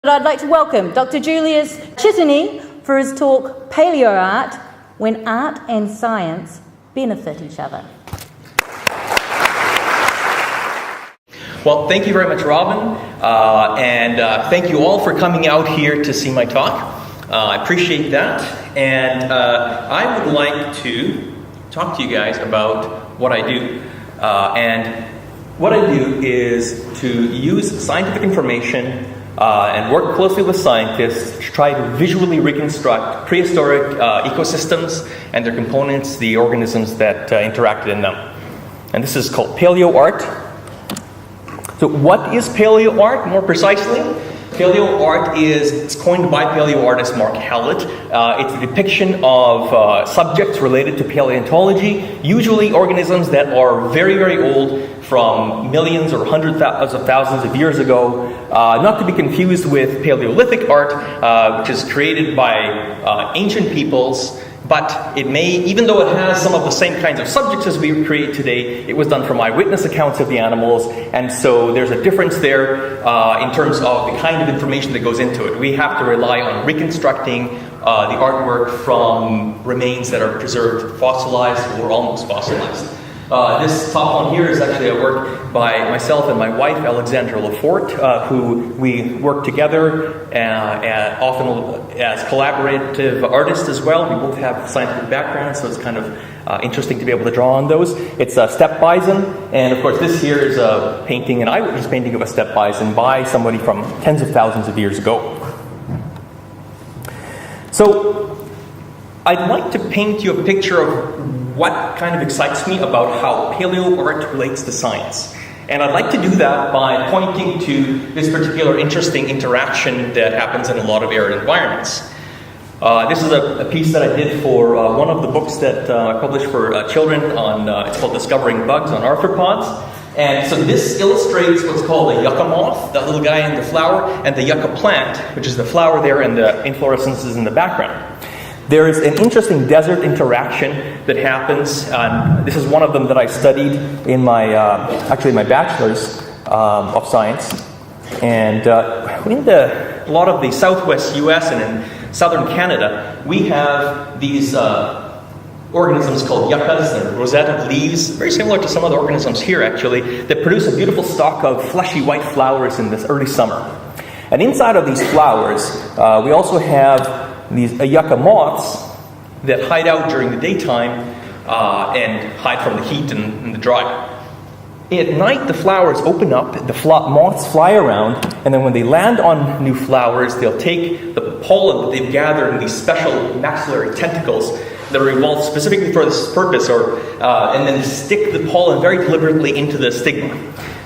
I'd like to welcome Dr. Julius Csotonyi for his talk, Paleoart, When Art and Science Benefit Each Other. Well, thank you very much, Robin, and thank you all for coming out here to see my talk. I appreciate that, and I would like to talk to you guys about what I do. And what I do is to use scientific information and work closely with scientists to try to visually reconstruct prehistoric ecosystems and their components, the organisms that interacted in them. And this is called paleoart. So what is paleoart, more precisely? Paleoart it's coined by paleoartist Mark Hallett. It's a depiction of subjects related to paleontology, usually organisms that are very, very old, from millions or hundreds of thousands of years ago, not to be confused with Paleolithic art, which is created by ancient peoples, but it may, even though it has some of the same kinds of subjects as we create today, it was done from eyewitness accounts of the animals, and so there's a difference there in terms of the kind of information that goes into it. We have to rely on reconstructing the artwork from remains that are preserved fossilized or almost fossilized. This top one here is actually a work by myself and my wife, Alexandra Lafort, who we work together often as collaborative artists as well. We both have scientific backgrounds, so it's kind of interesting to be able to draw on those. It's a steppe bison, and of course this here is a painting, an eyewitness painting of a steppe bison by somebody from tens of thousands of years ago. So I'd like to paint you a picture of what kind of excites me about how paleoart relates to science. And I'd like to do that by pointing to this particular interesting interaction that happens in a lot of arid environments. This is a piece that I did for one of the books that I published for children on, it's called Discovering Bugs on Arthropods. And so this illustrates what's called a yucca moth, that little guy in the flower, and the yucca plant, which is the flower there and the inflorescences in the background. There is an interesting desert interaction that happens. This is one of them that I studied in my, actually my bachelor's of science. And in a lot of the southwest U.S. and in southern Canada, we have these organisms called yuccas. They're rosette of leaves, very similar to some of the organisms here actually, that produce a beautiful stalk of fleshy white flowers in this early summer. And inside of these flowers, we also have these yucca moths that hide out during the daytime and hide from the heat and the dry. At night, the flowers open up, the moths fly around, and then when they land on new flowers, they'll take the pollen that they've gathered in these special maxillary tentacles that are evolved specifically for this purpose, and then stick the pollen very deliberately into the stigma.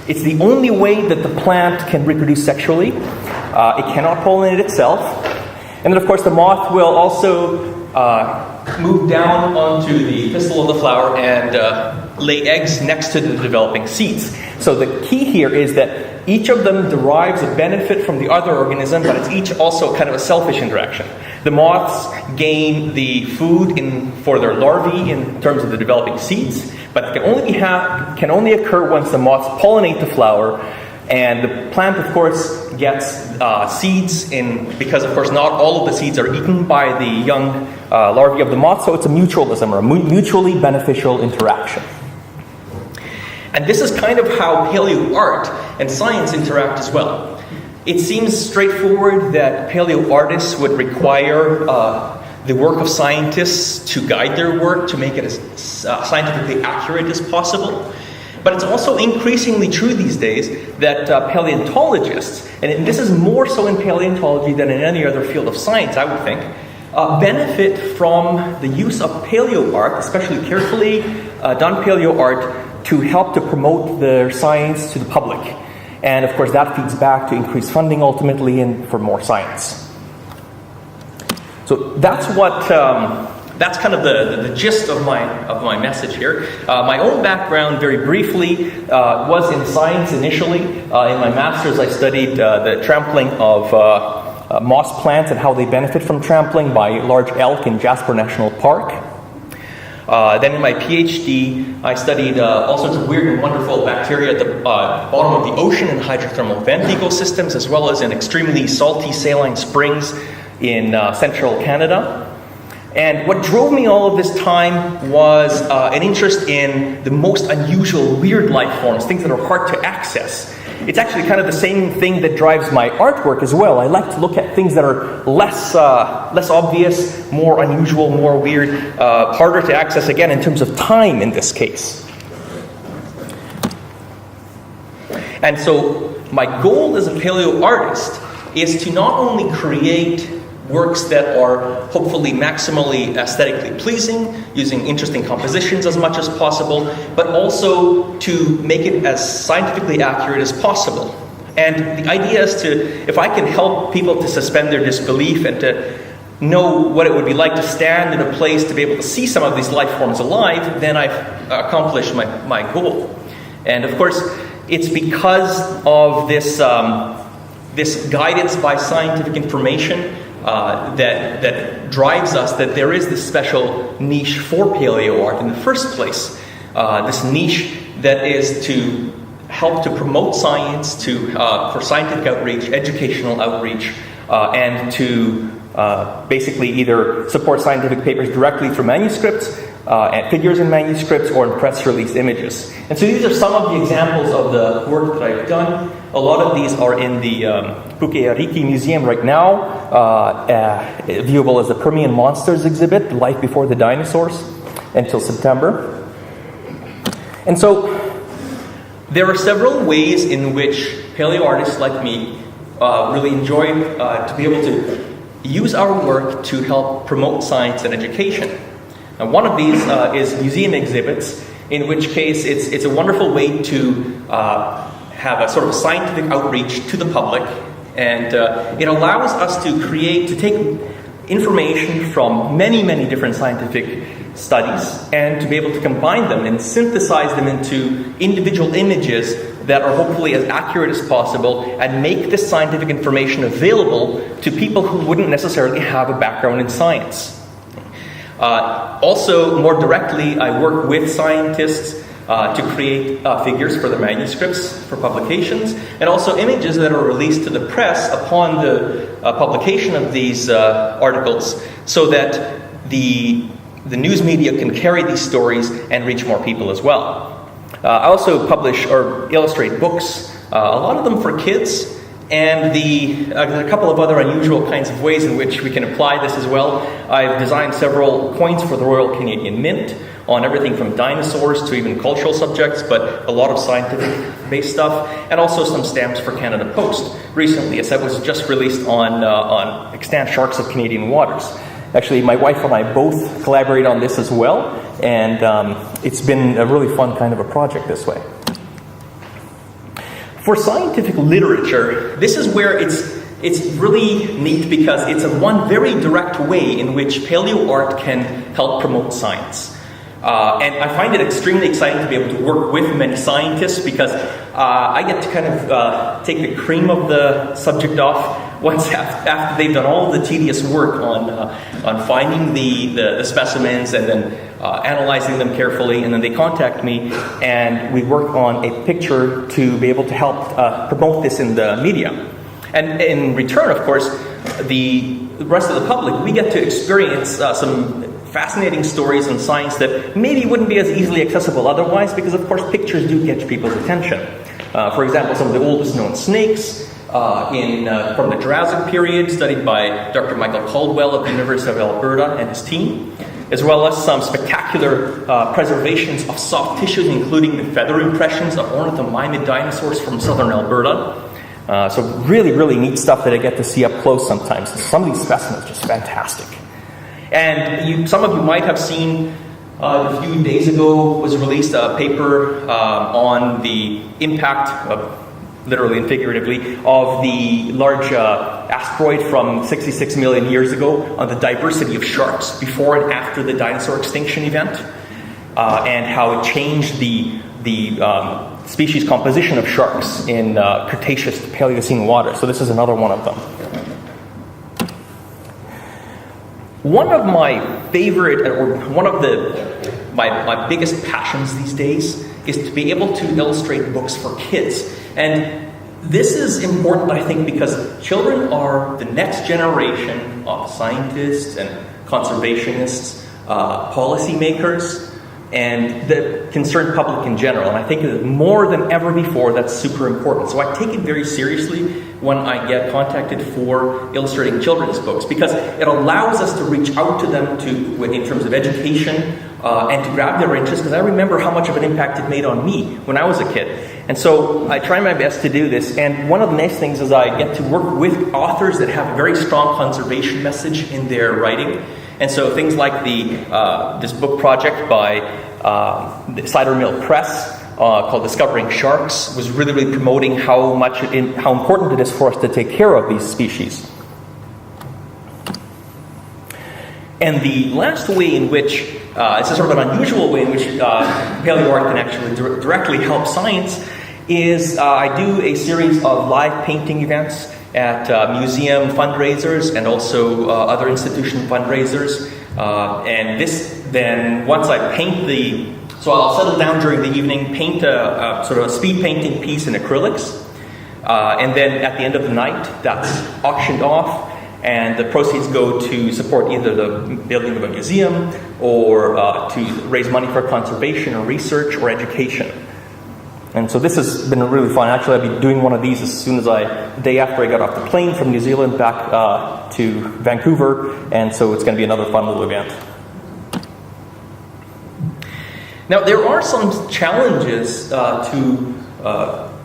It's the only way that the plant can reproduce sexually. It cannot pollinate itself. And then, of course, the moth will also move down onto the pistil of the flower and lay eggs next to the developing seeds. So the key here is that each of them derives a benefit from the other organism, but it's each also kind of a selfish interaction. The moths gain the food for their larvae in terms of the developing seeds, but it can only occur once the moths pollinate the flower. And the plant, of course, gets seeds because, of course, not all of the seeds are eaten by the young larvae of the moth, so it's a mutualism, or a mutually beneficial interaction. And this is kind of how paleoart and science interact as well. It seems straightforward that paleoartists would require the work of scientists to guide their work, to make it as scientifically accurate as possible. But it's also increasingly true these days that paleontologists, and this is more so in paleontology than in any other field of science, I would think, benefit from the use of paleoart, especially carefully done paleoart, to help to promote their science to the public. And of course that feeds back to increased funding ultimately and for more science. So that's that's kind of the gist of my message here. My own background, very briefly, was in science initially. In my master's, I studied the trampling of moss plants and how they benefit from trampling by large elk in Jasper National Park. Then in my PhD, I studied all sorts of weird and wonderful bacteria at the bottom of the ocean in hydrothermal vent ecosystems, as well as in extremely salty saline springs in central Canada. And what drove me all of this time was an interest in the most unusual, weird life forms, things that are hard to access. It's actually kind of the same thing that drives my artwork as well. I like to look at things that are less obvious, more unusual, more weird, harder to access, again, in terms of time in this case. And so my goal as a paleoartist is to not only create works that are hopefully maximally aesthetically pleasing, using interesting compositions as much as possible, but also to make it as scientifically accurate as possible. And the idea is to, if I can help people to suspend their disbelief and to know what it would be like to stand in a place to be able to see some of these life forms alive, then I've accomplished my goal. And of course, it's because of this guidance by scientific information that drives us, that there is this special niche for paleoart in the first place. This niche that is to help to promote science, for scientific outreach, educational outreach, and to basically either support scientific papers directly through manuscripts, and figures in manuscripts, or in press release images. And so these are some of the examples of the work that I've done. A lot of these are in the Paleoartists Museum right now, viewable as the Permian Monsters exhibit, Life Before the Dinosaurs, until September. And so there are several ways in which paleoartists like me really enjoy to be able to use our work to help promote science and education. And one of these is museum exhibits, in which case it's a wonderful way to have a sort of scientific outreach to the public, and it allows us to take information from many, many different scientific studies and to be able to combine them and synthesize them into individual images that are hopefully as accurate as possible and make this scientific information available to people who wouldn't necessarily have a background in science. Also, more directly, I work with scientists to create figures for their manuscripts for publications, and also images that are released to the press upon the publication of these articles, so that the news media can carry these stories and reach more people as well. I also publish or illustrate books, a lot of them for kids, and a couple of other unusual kinds of ways in which we can apply this as well. I've designed several coins for the Royal Canadian Mint on everything from dinosaurs to even cultural subjects, but a lot of scientific-based stuff, and also some stamps for Canada Post. Recently, a set was just released on extant sharks of Canadian waters. Actually, my wife and I both collaborate on this as well, and it's been a really fun kind of a project this way. For scientific literature, this is where it's really neat, because it's one very direct way in which paleoart can help promote science. And I find it extremely exciting to be able to work with many scientists, because I get to kind of take the cream of the subject off once after they've done all the tedious work on finding the specimens and then analyzing them carefully, and then they contact me and we work on a picture to be able to help promote this in the media. And in return, of course, the rest of the public, we get to experience some fascinating stories in science that maybe wouldn't be as easily accessible otherwise, because of course pictures do catch people's attention. For example, some of the oldest known snakes from the Jurassic period, studied by Dr. Michael Caldwell of the University of Alberta and his team, as well as some spectacular preservations of soft tissues, including the feather impressions of ornithomimid dinosaurs from southern Alberta. So really, really neat stuff that I get to see up close sometimes. Some of these specimens are just fantastic. And some of you might have seen a few days ago was released a paper on the impact, literally and figuratively, of the large asteroid from 66 million years ago on the diversity of sharks before and after the dinosaur extinction event, and how it changed the species composition of sharks in Cretaceous to Paleocene water. So this is another one of them. One of my favorite, or one of the my biggest passions these days is to be able to illustrate books for kids. And this is important, I think, because children are the next generation of scientists and conservationists, policymakers, and the concerned public in general. And I think that more than ever before, that's super important. So I take it very seriously when I get contacted for illustrating children's books, because it allows us to reach out to them in terms of education and to grab their interest, because I remember how much of an impact it made on me when I was a kid. And so I try my best to do this. And one of the nice things is I get to work with authors that have a very strong conservation message in their writing. And so things like this book project by the Cider Mill Press called Discovering Sharks was really promoting how important it is for us to take care of these species. And the last way in which, it's a sort of an unusual way in which paleoart can actually directly help science, is I do a series of live painting events at museum fundraisers and also other institution fundraisers. And this then, once I paint so I'll settle down during the evening, paint a sort of a speed painting piece in acrylics, and then at the end of the night, that's auctioned off, and the proceeds go to support either the building of a museum or to raise money for conservation or research or education. And so this has been really fun. Actually, I'll be doing one of these as soon as the day after I got off the plane from New Zealand back to Vancouver, and so it's going to be another fun little event. Now, there are some challenges to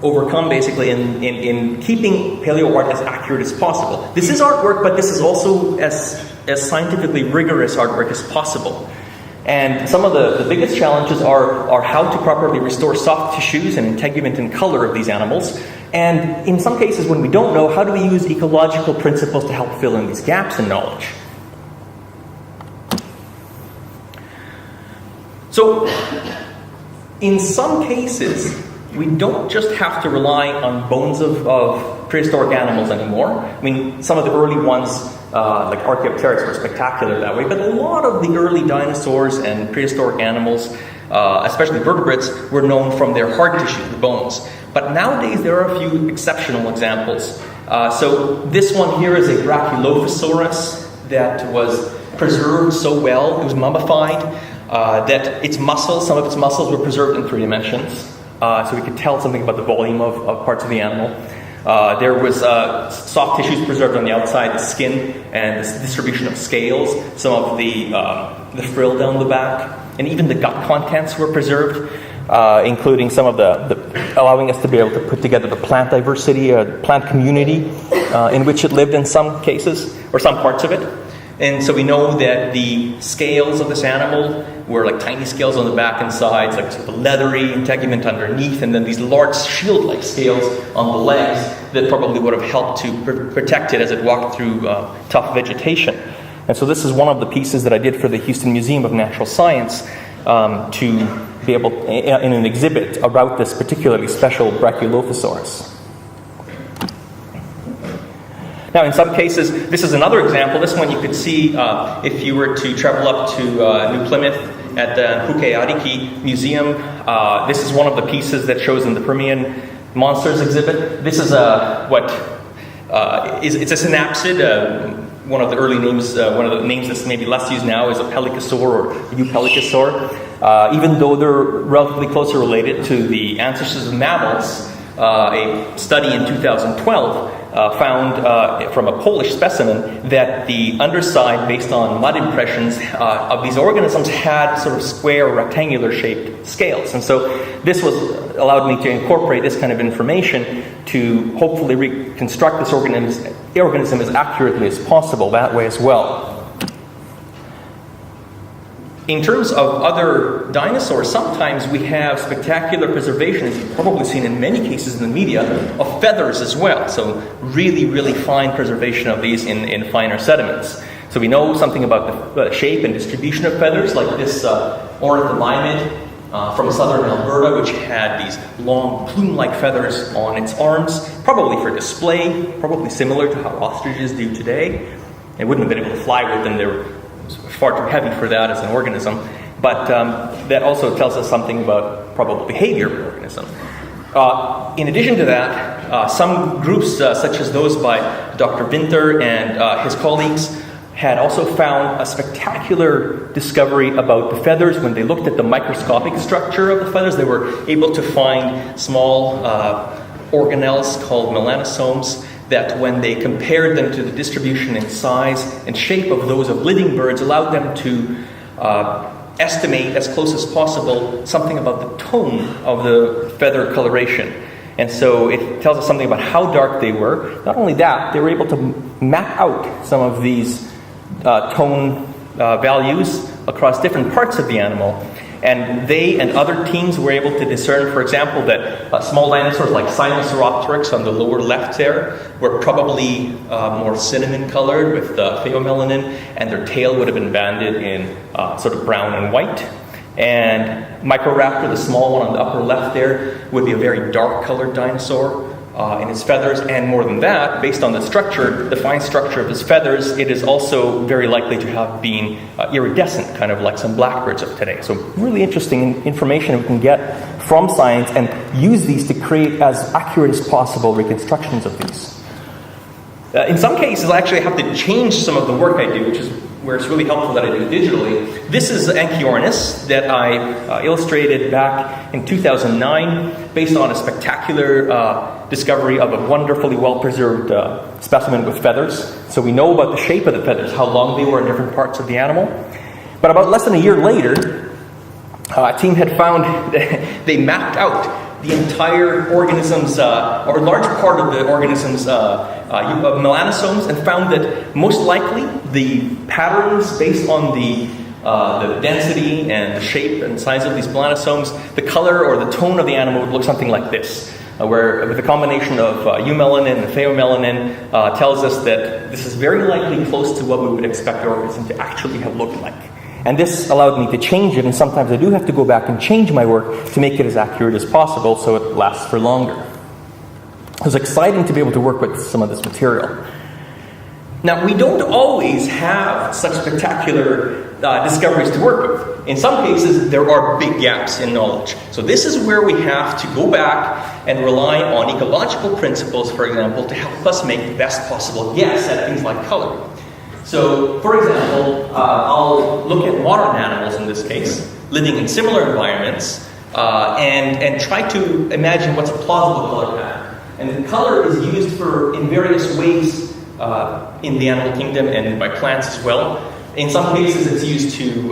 overcome, basically, in keeping paleoart as accurate as possible. This is artwork, but this is also as scientifically rigorous artwork as possible. And some of the biggest challenges are how to properly restore soft tissues and integument and color of these animals. And in some cases, when we don't know, how do we use ecological principles to help fill in these gaps in knowledge? So, in some cases, we don't just have to rely on bones of prehistoric animals anymore. I mean, some of the early ones, like Archaeopteryx, were spectacular that way, but a lot of the early dinosaurs and prehistoric animals, especially vertebrates, were known from their hard tissue, the bones. But nowadays, there are a few exceptional examples. So this one here is a Brachylophosaurus that was preserved so well, it was mummified, that its muscles, some of its muscles were preserved in 3 dimensions. So we could tell something about the volume of parts of the animal. There was soft tissues preserved on the outside, the skin, and the distribution of scales. Some of the frill down the back, and even the gut contents were preserved, including some of allowing us to be able to put together the plant diversity, plant community in which it lived in some cases, or some parts of it. And so we know that the scales of this animal were like tiny scales on the back and sides, like sort of leathery integument underneath, and then these large shield-like scales on the legs that probably would have helped to protect it as it walked through tough vegetation. And so this is one of the pieces that I did for the Houston Museum of Natural Science to be able, in an exhibit, about this particularly special Brachylophosaurus. Now, in some cases, this is another example. This one you could see if you were to travel up to New Plymouth at the Apārangi Museum. This is one of the pieces that shows in the Permian Monsters exhibit. This is it's a synapsid. One of the early names, one of the names that's maybe less used now is a pelycosaur or eupelycosaur. Even though they're relatively closely related to the ancestors of mammals, a study in 2012 found from a Polish specimen that the underside, based on mud impressions of these organisms, had sort of square, rectangular shaped scales. And so this allowed me to incorporate this kind of information to hopefully reconstruct this organism as accurately as possible that way as well. In terms of other dinosaurs, sometimes we have spectacular preservation, as you've probably seen in many cases in the media, of feathers as well. So really, really fine preservation of these in finer sediments. So we know something about the shape and distribution of feathers, like this ornithomimid from southern Alberta, which had these long plume-like feathers on its arms, probably for display, probably similar to how ostriches do today. They wouldn't have been able to fly with them. They were far too heavy for that as an organism. but that also tells us something about probable behavior of the organism. In addition to that, some groups, such as those by Dr. Winter and his colleagues, had also found a spectacular discovery about the feathers. When they looked at the microscopic structure of the feathers, they were able to find small organelles called melanosomes that, when they compared them to the distribution in size and shape of those of living birds, allowed them to estimate as close as possible something about the tone of the feather coloration. And so it tells us something about how dark they were. Not only that, they were able to map out some of these tone values across different parts of the animal. And they and other teams were able to discern, for example, that small dinosaurs like Sinosauropteryx on the lower left there were probably more cinnamon colored with pheomelanin, and their tail would have been banded in sort of brown and white. And Microraptor, the small one on the upper left there, would be a very dark colored dinosaur in its feathers. And more than that, based on the structure, the fine structure of his feathers, it is also very likely to have been iridescent, kind of like some blackbirds of today. So really interesting information we can get from science and use these to create as accurate as possible reconstructions of these. In some cases, I actually have to change some of the work I do, which is where it's really helpful that I do digitally. This is Anchiornis that I illustrated back in 2009 based on a spectacular discovery of a wonderfully well-preserved specimen with feathers. So we know about the shape of the feathers, how long they were in different parts of the animal. But about less than a year later, a team had found they mapped out the entire organism's, or a large part of the organism's melanosomes, and found that most likely the patterns based on the density and the shape and size of these melanosomes, the color or the tone of the animal would look something like this, where with a combination of eumelanin and pheomelanin tells us that this is very likely close to what we would expect the organism to actually have looked like. And this allowed me to change it, and sometimes I do have to go back and change my work to make it as accurate as possible so it lasts for longer. It was exciting to be able to work with some of this material. Now, we don't always have such spectacular discoveries to work with. In some cases, there are big gaps in knowledge. So this is where we have to go back and rely on ecological principles, for example, to help us make the best possible guess at things like color. So, for example, I'll look at modern animals in this case, living in similar environments, and try to imagine what's a plausible color pattern. And the color is used in various ways in the animal kingdom and by plants as well. In some cases, it's used to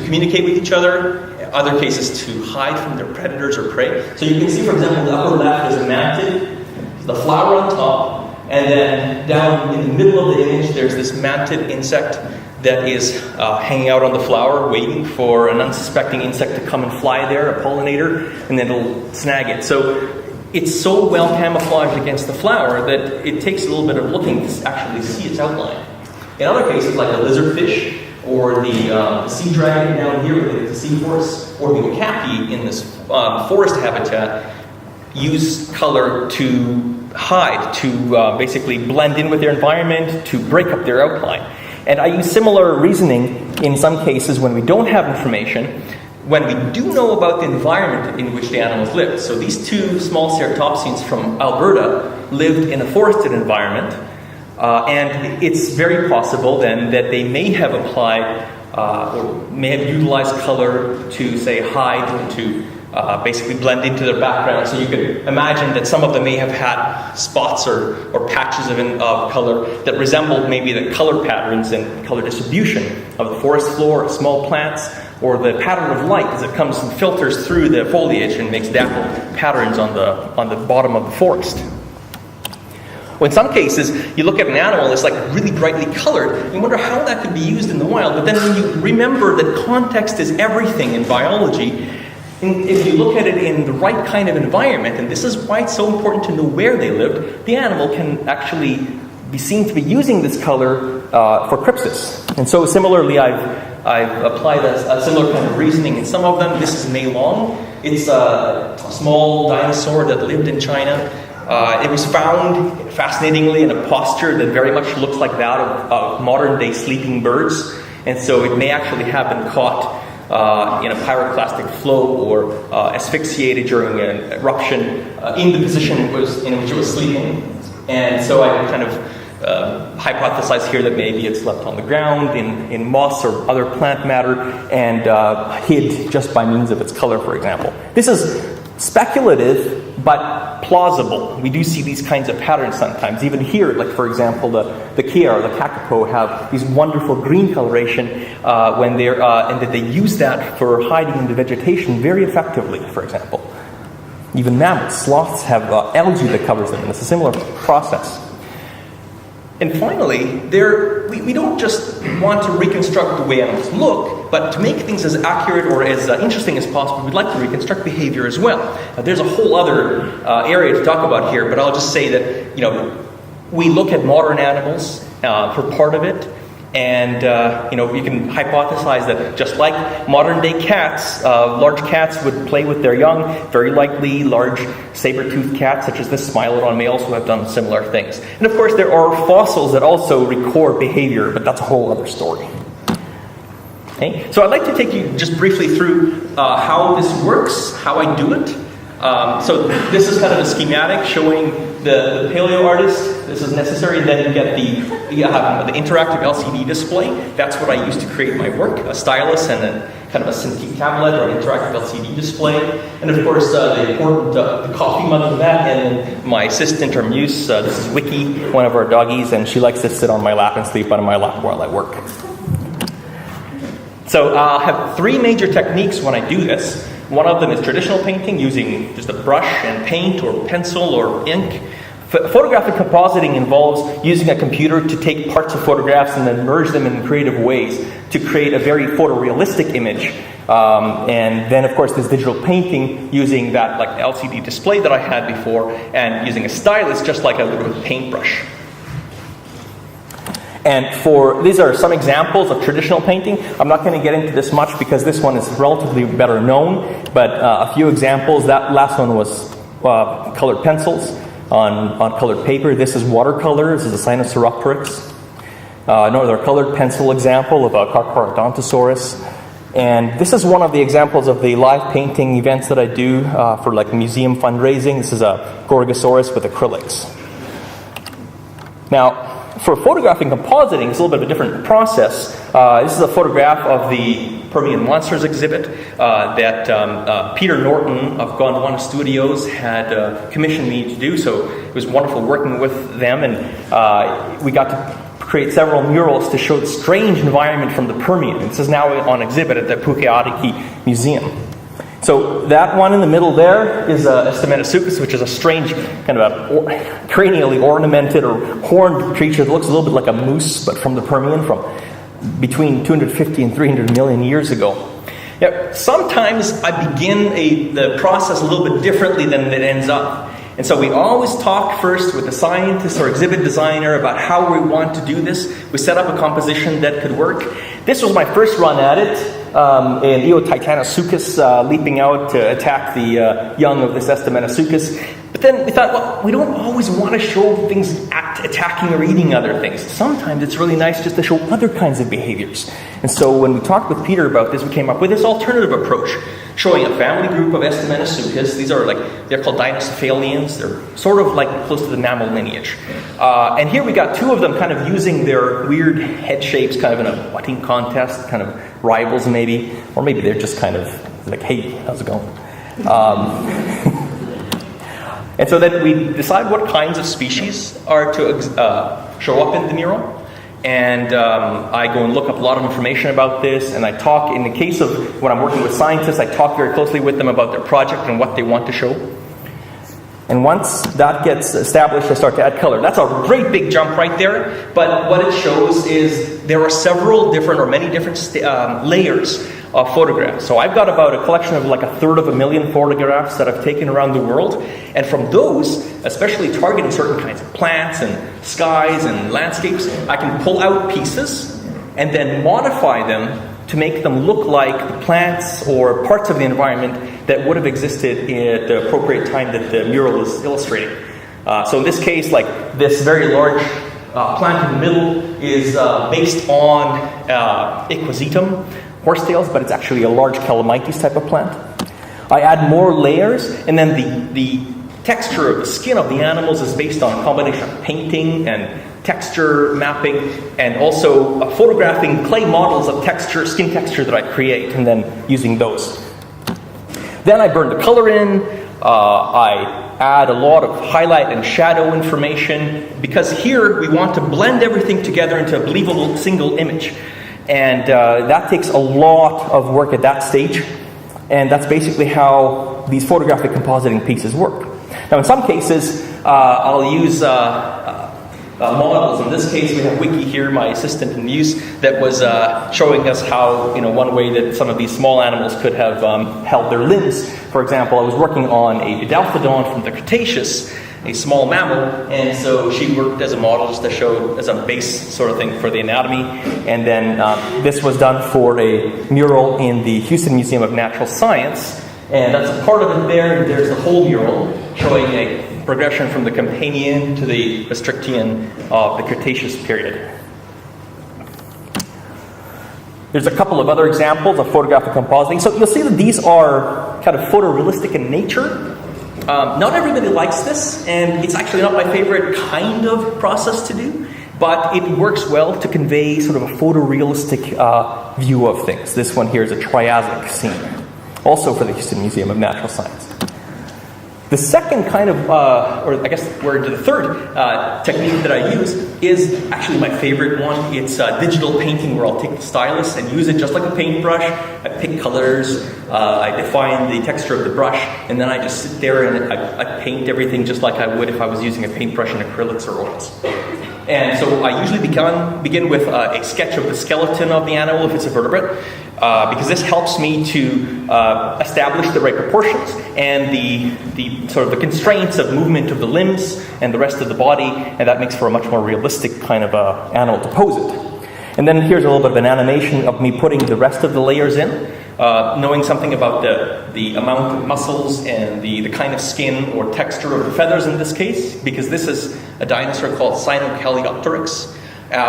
communicate with each other. Other cases, to hide from their predators or prey. So you can see, for example, the upper left is a mantid, the flower on top. And then down in the middle of the image, there's this mantid insect that is hanging out on the flower, waiting for an unsuspecting insect to come and fly there, a pollinator, and then it'll snag it. So it's so well camouflaged against the flower that it takes a little bit of looking to actually see its outline. In other cases, like the lizardfish, or the sea dragon down here related to seahorse, or the okapi in this forest habitat, use color to hide, to basically blend in with their environment, to break up their outline. And I use similar reasoning in some cases when we don't have information, when we do know about the environment in which the animals lived. So these two small ceratopsians from Alberta lived in a forested environment, and it's very possible then that they may have applied or may have utilized color to, say, hide, to basically blend into their background. So you could imagine that some of them may have had spots or patches of color that resembled maybe the color patterns and color distribution of the forest floor, small plants, or the pattern of light as it comes and filters through the foliage and makes dappled patterns on the bottom of the forest. Well, in some cases, you look at an animal that's like really brightly colored, and you wonder how that could be used in the wild. But then when you remember that context is everything in biology, and if you look at it in the right kind of environment, and this is why it's so important to know where they lived, the animal can actually be seen to be using this color for crypsis. And so similarly, I've applied a similar kind of reasoning in some of them. This is Mei Long. It's a small dinosaur that lived in China. It was found, fascinatingly, in a posture that very much looks like that of modern-day sleeping birds. And so it may actually have been caught in a pyroclastic flow or asphyxiated during an eruption in the position in which it was sleeping. And so I kind of hypothesize here that maybe it slept on the ground in moss or other plant matter and hid just by means of its color, for example. This is speculative but plausible. We do see these kinds of patterns sometimes. Even here, like for example, the kia or the kakapo have these wonderful green coloration when they're and that they use that for hiding in the vegetation very effectively, for example. Even mammals, sloths have algae that covers them, and it's a similar process. And finally, we don't just want to reconstruct the way animals look, but to make things as accurate or as interesting as possible, we'd like to reconstruct behavior as well. There's a whole other area to talk about here, but I'll just say that we look at modern animals for part of it, and we can hypothesize that just like modern-day cats, large cats would play with their young. Very likely, large saber-toothed cats, such as the Smilodon males, who have done similar things. And of course, there are fossils that also record behavior, but that's a whole other story. Okay? So I'd like to take you just briefly through how this works, how I do it. So this is kind of a schematic showing the paleoartist. This is necessary. Then you get the interactive LCD display. That's what I use to create my work, a stylus and a kind of a Cintiq tablet or interactive LCD display. And of course, the important the coffee mug of that, and my assistant or muse. This is Wiki, one of our doggies, and she likes to sit on my lap and sleep on my lap while I work. So I'll have three major techniques when I do this. One of them is traditional painting, using just a brush and paint or pencil or ink. Photographic compositing involves using a computer to take parts of photographs and then merge them in creative ways to create a very photorealistic image. And then, of course, there's digital painting using that like LCD display that I had before and using a stylus just like I would with a paintbrush. And these are some examples of traditional painting. I'm not going to get into this much because this one is relatively better known, but a few examples. That last one was colored pencils on colored paper. This is watercolor. This is a Sinosauropteryx. Another colored pencil example of a Apārangi. And this is one of the examples of the live painting events that I do for like museum fundraising. This is a Gorgosaurus with acrylics. Now, for photographing compositing, it's a little bit of a different process. This is a photograph of the Permian Monsters exhibit that Peter Norton of Gondwana Studios had commissioned me to do. So it was wonderful working with them, and we got to create several murals to show the strange environment from the Permian. This is now on exhibit at the Puke'aʻike Museum. So that one in the middle there is a Spinops, which is a strange kind of a cranially ornamented or horned creature that looks a little bit like a moose, but from the Permian, from between 250 and 300 million years ago. Now, sometimes I begin the process a little bit differently than it ends up. And so we always talk first with the scientist or exhibit designer about how we want to do this. We set up a composition that could work. This was my first run at it. And Eotitanosuchus leaping out to attack the young of this Estimenosuchus. But then we thought, well, we don't always want to show things attacking or eating other things. Sometimes it's really nice just to show other kinds of behaviors. And so when we talked with Peter about this, we came up with this alternative approach, showing a family group of Estimenosuchus. They're called Dinocephalians. They're sort of like close to the mammal lineage. And here we got two of them kind of using their weird head shapes kind of in a butting contest, kind of rivals maybe. Or maybe they're just kind of like, hey, how's it going? And so then we decide what kinds of species are to show up in the mural. And I go and look up a lot of information about this, and I talk, in the case of when I'm working with scientists, I talk very closely with them about their project and what they want to show. And once that gets established, I start to add color. That's a great big jump right there, but what it shows is there are many different layers of photographs. So I've got about a collection of like 1/3 photographs that I've taken around the world, and from those, especially targeting certain kinds of plants and skies and landscapes, I can pull out pieces and then modify them to make them look like the plants or parts of the environment that would have existed at the appropriate time that the mural is illustrating. So in this case, like this very large plant in the middle is based on Equisetum, horsetails, but it's actually a large Calamites type of plant. I add more layers, and then the texture of the skin of the animals is based on a combination of painting and texture mapping, and also photographing clay models of texture, skin texture that I create, and then using those. Then I burn the color in. I add a lot of highlight and shadow information, because here we want to blend everything together into a believable single image. And that takes a lot of work at that stage. And that's basically how these photographic compositing pieces work. Now, in some cases, I'll use models. In this case, we have Wiki here, my assistant in use, that was showing us how, one way that some of these small animals could have held their limbs. For example, I was working on a Didelphodon from the Cretaceous, a small mammal, and so she worked as a model just to show as a base sort of thing for the anatomy. And then this was done for a mural in the Houston Museum of Natural Science, and that's a part of it there. There's the whole mural showing a progression from the Campanian to the Maastrichtian of the Cretaceous period. There's a couple of other examples of photographic compositing. So you'll see that these are kind of photorealistic in nature. Not everybody likes this, and it's actually not my favorite kind of process to do, but it works well to convey sort of a photorealistic view of things. This one here is a Triassic scene, also for the Houston Museum of Natural Science. The second kind of, or I guess we're into the third technique that I use is actually my favorite one. It's digital painting, where I'll take the stylus and use it just like a paintbrush. I pick colors, I define the texture of the brush, and then I just sit there and I paint everything just like I would if I was using a paintbrush in acrylics or oils. And so I usually begin with a sketch of the skeleton of the animal if it's a vertebrate, because this helps me to establish the right proportions and the sort of the constraints of movement of the limbs and the rest of the body, and that makes for a much more realistic kind of animal to pose it. And then here's a little bit of an animation of me putting the rest of the layers in, knowing something about the amount of muscles and the kind of skin or texture of the feathers in this case, because this is a dinosaur called Sinocaleopteryx.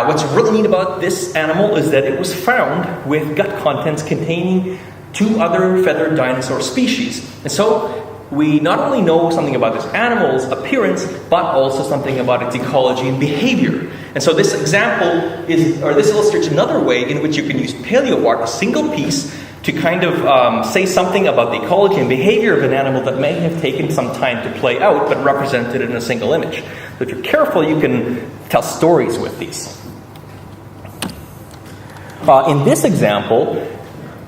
What's really neat about this animal is that it was found with gut contents containing two other feathered dinosaur species. And so we not only know something about this animal's appearance, but also something about its ecology and behavior. And so this example this illustrates another way in which you can use paleoart, a single piece, to kind of say something about the ecology and behavior of an animal that may have taken some time to play out, but represented in a single image. So if you're careful, you can tell stories with these. In this example,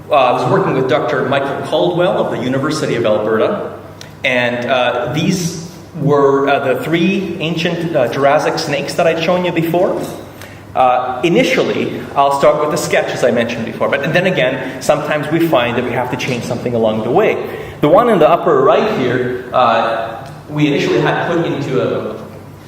I was working with Dr. Michael Caldwell of the University of Alberta, and these were the three ancient Jurassic snakes that I'd shown you before. Initially, I'll start with a sketch, as I mentioned before, but then again, sometimes we find that we have to change something along the way. The one in the upper right here, we initially had put into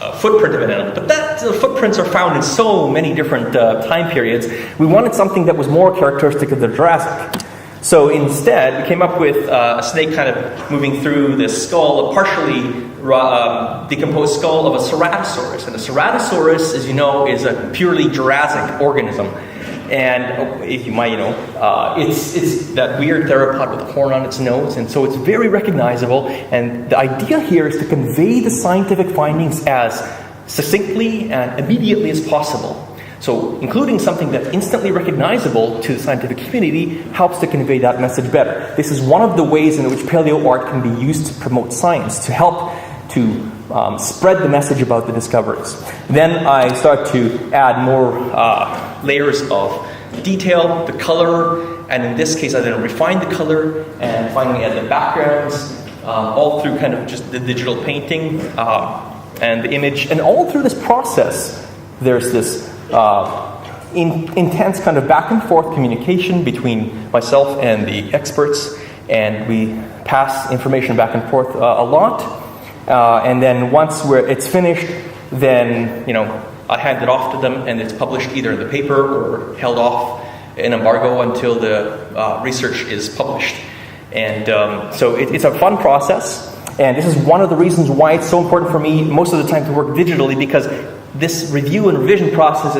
a footprint of an animal, but the footprints are found in so many different time periods. We wanted something that was more characteristic of the Jurassic. So instead, we came up with a snake kind of moving through this skull, a partially decomposed skull of a Ceratosaurus. And a Ceratosaurus, as you know, is a purely Jurassic organism. And if you might, it's that weird theropod with a horn on its nose, and so it's very recognizable. And the idea here is to convey the scientific findings as succinctly and immediately as possible. So including something that's instantly recognizable to the scientific community helps to convey that message better. This is one of the ways in which paleoart can be used to promote science, to help to spread the message about the discoveries. Then I start to add more layers of detail, the color, and in this case I then refine the color and finally add the backgrounds, all through kind of just the digital painting and the image. And all through this process, there's this intense kind of back and forth communication between myself and the experts, and we pass information back and forth a lot. And then once it's finished, then I hand it off to them, and it's published either in the paper or held off in embargo until the research is published. And so it's a fun process, and this is one of the reasons why it's so important for me most of the time to work digitally, because this review and revision process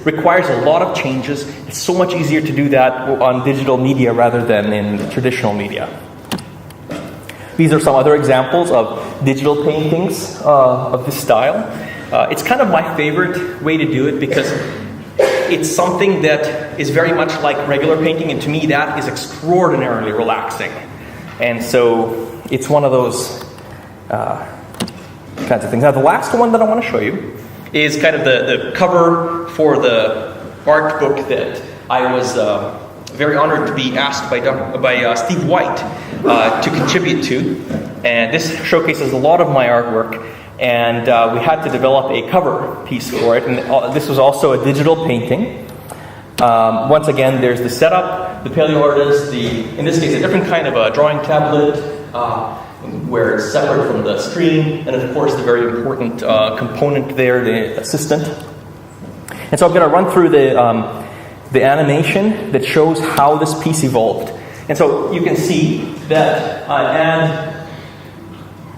requires a lot of changes. It's so much easier to do that on digital media rather than in traditional media. These are some other examples of digital paintings of this style. It's kind of my favorite way to do it because it's something that is very much like regular painting, and to me that is extraordinarily relaxing. And so it's one of those kinds of things. Now the last one that I want to show you is kind of the cover for the art book that I was very honored to be asked by Steve White to contribute to. And this showcases a lot of my artwork, and we had to develop a cover piece for it. And this was also a digital painting. Once again, there's the setup, the paleoartist, in this case, a different kind of a drawing tablet, where it's separate from the screen, and of course the very important component there, the assistant. And so I'm going to run through the animation that shows how this piece evolved. And so you can see that I add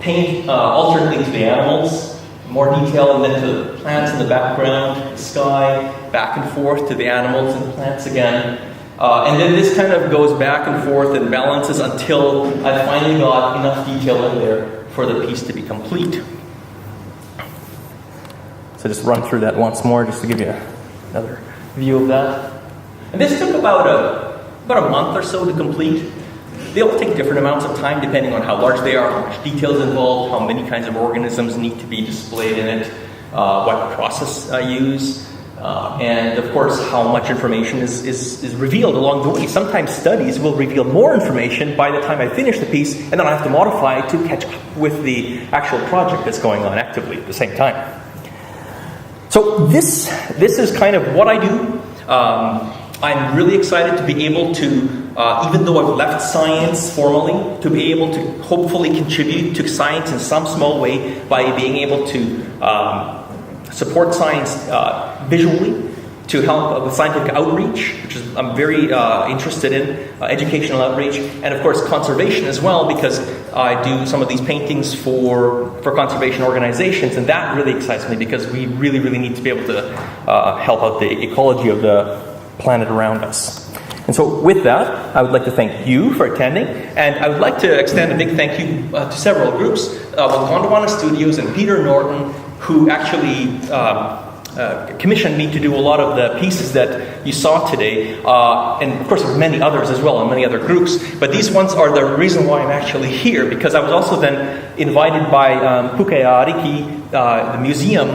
paint alternately to the animals, more detail, and then to the plants in the background, the sky, back and forth to the animals and plants again. And then this kind of goes back and forth and balances until I finally got enough detail in there for the piece to be complete. So just run through that once more just to give you another view of that. And this took about a month or so to complete. They all take different amounts of time depending on how large they are, how much detail is involved, how many kinds of organisms need to be displayed in it, what process I use. And of course, how much information is revealed along the way. Sometimes studies will reveal more information by the time I finish the piece, and then I have to modify it to catch up with the actual project that's going on actively at the same time. So this is kind of what I do. I'm really excited to be able to, even though I've left science formally, to be able to hopefully contribute to science in some small way by being able to support science visually, to help with scientific outreach, which is I'm very interested in, educational outreach, and of course conservation as well, because I do some of these paintings for conservation organizations, and that really excites me because we really, really need to be able to help out the ecology of the planet around us. And so with that, I would like to thank you for attending, and I would like to extend a big thank you to several groups, Gondwana Studios and Peter Norton, who actually commissioned me to do a lot of the pieces that you saw today, and of course many others as well, and many other groups. But these ones are the reason why I'm actually here, because I was also then invited by Apārangi, the museum,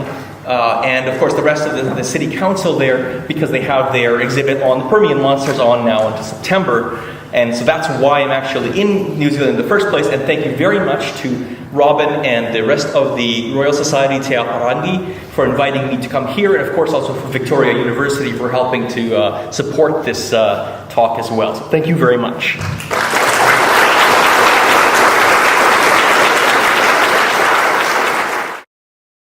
and of course the rest of the city council there, because they have their exhibit on the Permian monsters on now until September. And so that's why I'm actually in New Zealand in the first place. And thank you very much to Robin and the rest of the Royal Society Te Apārangi for inviting me to come here, and of course also for Victoria University for helping to support this talk as well. So thank you very much.